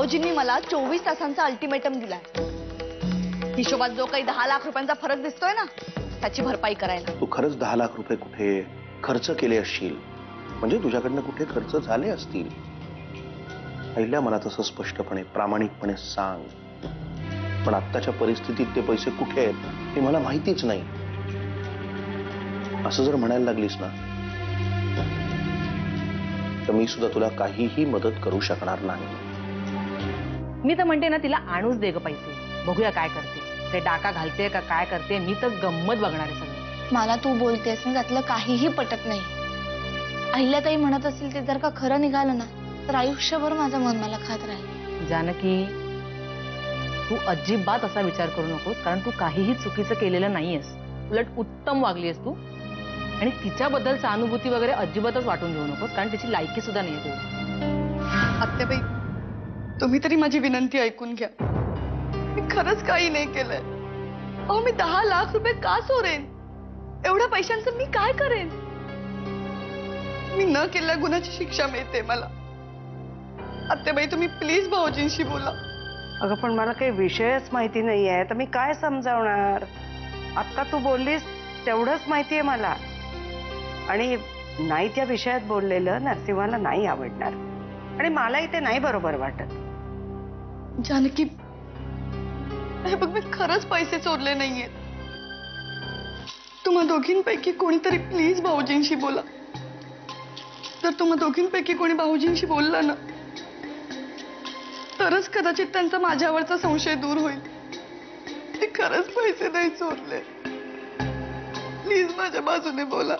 भाऊजींनी मला 24 तासांचा अल्टिमेटम दिलाय. हिशोबात जो काही 10 लाख रुपयांचा फरक दिसतोय ना, त्याची भरपाई करायला. तू खरंच 10 लाख रुपये कुठे खर्च केले असशील, म्हणजे तुझ्याकडनं कुठे खर्च झाले असतील. पहिल्या मला तसं स्पष्टपणे प्रामाणिकपणे सांग. पण आत्ताच्या परिस्थितीत ते पैसे कुठे आहेत हे मला माहितीच नाही. असं जर म्हणायला लागलीस ना, तर मी सुद्धा तुला काहीही मदत करू शकणार नाही. मी तर म्हणते ना, तिला आणूच दे ग पैसे. बघूया काय करते. ते डाका घालते का काय करते. मी तर गंमत बघणार आहे सगळं. मला तू बोलतेस ना, त्यातलं काहीही पटत नाही. अहिल्याताई म्हणत असेल ते जर का खरं निघालं ना, तर आयुष्यभर माझं मन मला खात राहील. जानकी, तू अजिबात असा विचार करू नकोस, कारण तू काहीही चुकीचं केलेलं नाहीयेस. उलट उत्तम वागलीयस तू. आणि तिच्याबद्दल सहानुभूती वगैरे अजिबातच वाटून घेऊ नकोस, कारण तिची लायकी सुद्धा नाहीये तुझी. आत्याबाई, तुम्ही तरी माझी विनंती ऐकून घ्या. मी खरंच काही नाही केलंय. अहो, मी 10 लाख रुपये का चोरेन? एवढ्या पैशांचं मी काय करेन? मी न केलेल्या गुन्ह्याची शिक्षा मिळते मला. आत्याबाई, तुम्ही प्लीज भाऊजींशी बोला. अगं, पण मला काही विषयच माहिती नाहीये, तर मी काय समजावणार. आता तू बोललीस तेवढंच माहितीये मला. आणि नाही त्या विषयात बोललेलं नरसिंहाला नाही आवडणार, आणि मलाही ते नाही बरोबर वाटत. जानकी, हे बघ, मी खरंच पैसे चोरले नाहीयेत. तुम्हा दोघींपैकी कोणीतरी प्लीज भाऊजींशी बोला. जर तुम्हा दोघींपैकी कोणी भाऊजींशी बोलला ना, तरच कदाचित त्यांचा माझ्यावरचा संशय दूर होईल. ते खरंच पैसे नाही चोरले. प्लीज माझ्या बाजूने बोला.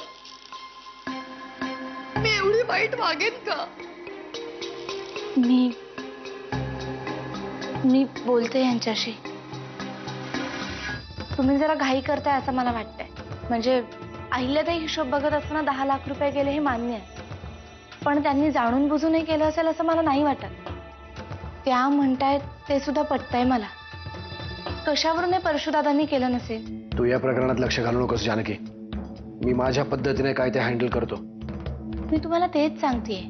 मी एवढी वाईट वागेन का? मी बोलते यांच्याशी. तुम्ही जरा घाई करताय असं मला वाटतंय. म्हणजे अहिल्याताई हिशोब बघत असताना 10 लाख रुपये गेले हे मान्य आहे, पण त्यांनी जाणून बुजूनही केलं असेल असं मला नाही वाटत. त्या म्हणतायत ते सुद्धा पटतंय मला. कशावरून हे परशुदादांनी केलं नसेल. तू या प्रकरणात लक्ष घालू नकोस जानकी. मी माझ्या पद्धतीने काय ते हँडल करतो. मी तुम्हाला तेच सांगतेय.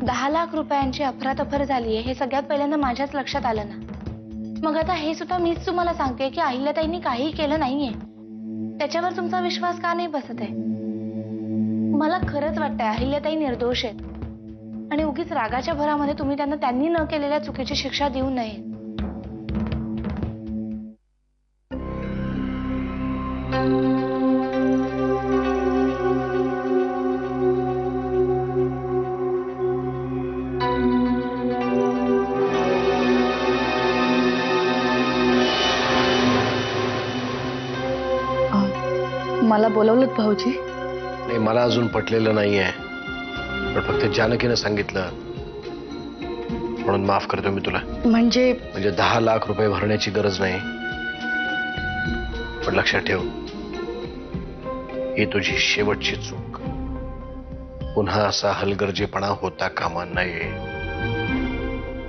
10 लाख रुपयांची अफरातफर झालीये हे सगळ्यात पहिल्यांदा माझ्याच लक्षात आलं ना. मग आता हे सुद्धा मीच तुम्हाला सांगते की अहिल्याताईंनी काही केलं नाहीये. त्याच्यावर तुमचा विश्वास का नाही बसत आहे? मला खरंच वाटतंय अहिल्याताई निर्दोष आहेत, आणि उगीच रागाच्या भरामध्ये तुम्ही त्यांना त्यांनी न केलेल्या चुकीची शिक्षा देऊ नये. मला बोलवलं भाऊजी? नाही, मला अजून पटलेलं नाहीये, पण फक्त जानकीनं सांगितलं म्हणून माफ करतो मी तुला. म्हणजे 10 लाख रुपये भरण्याची गरज नाही, पण लक्षात ठेव, ही तुझी शेवटची चूक. पुन्हा असा हलगर्जीपणा होता कामा नये.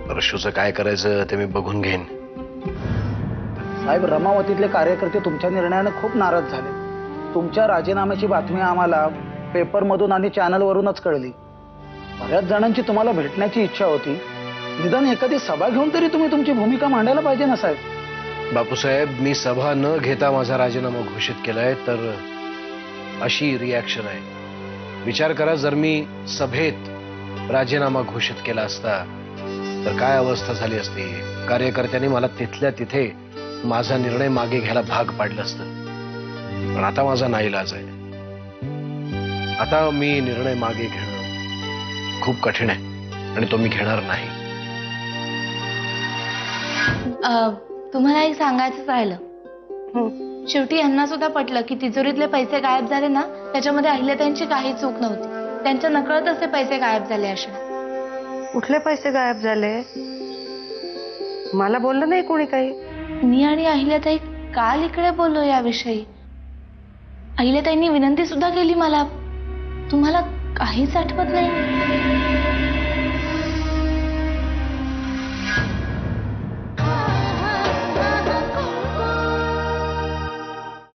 परशूचं काय करायचं ते मी बघून घेईन. साहेब, रमावतीतले कार्यकर्ते तुमच्या निर्णयाने खूप नाराज झाले. तुमच्या राजीनाम्याची बातमी आम्हाला पेपरमधून आणि चॅनलवरूनच कळली. बऱ्याच जणांची तुम्हाला भेटण्याची इच्छा होती. निदान एखादी सभा घेऊन तरी तुम्ही तुमची भूमिका मांडायला पाहिजे ना साहेब. बापूसाहेब, मी सभा न घेता माझा राजीनामा घोषित केलाय, तर अशी रिॲक्शन आहे. विचार करा, जर मी सभेत राजीनामा घोषित केला असता तर काय अवस्था झाली असती. कार्यकर्त्यांनी मला तिथल्या तिथे माझा निर्णय मागे घ्यायला भाग पाडलं असतं. पण आता माझा नाईलाज आहे. आता मी निर्णय मागे घेणं खूप कठीण आहे, आणि तो मी घेणार नाही. तुम्हाला एक सांगायचंच राहिलं. शेवटी यांना सुद्धा पटलं की तिजोरीतले पैसे गायब झाले ना, त्याच्यामध्ये अहिल्याताईंची काही चूक नव्हती. त्यांच्या नकळतच ते पैसे गायब झाले असे. कुठले पैसे गायब झाले? मला बोललं नाही कोणी काही. मी आणि अहिल्याताई काल इकडे बोललो याविषयी. अहिल्याताईंनी विनंती सुद्धा केली मला. तुम्हाला काहीच आठवत नाही?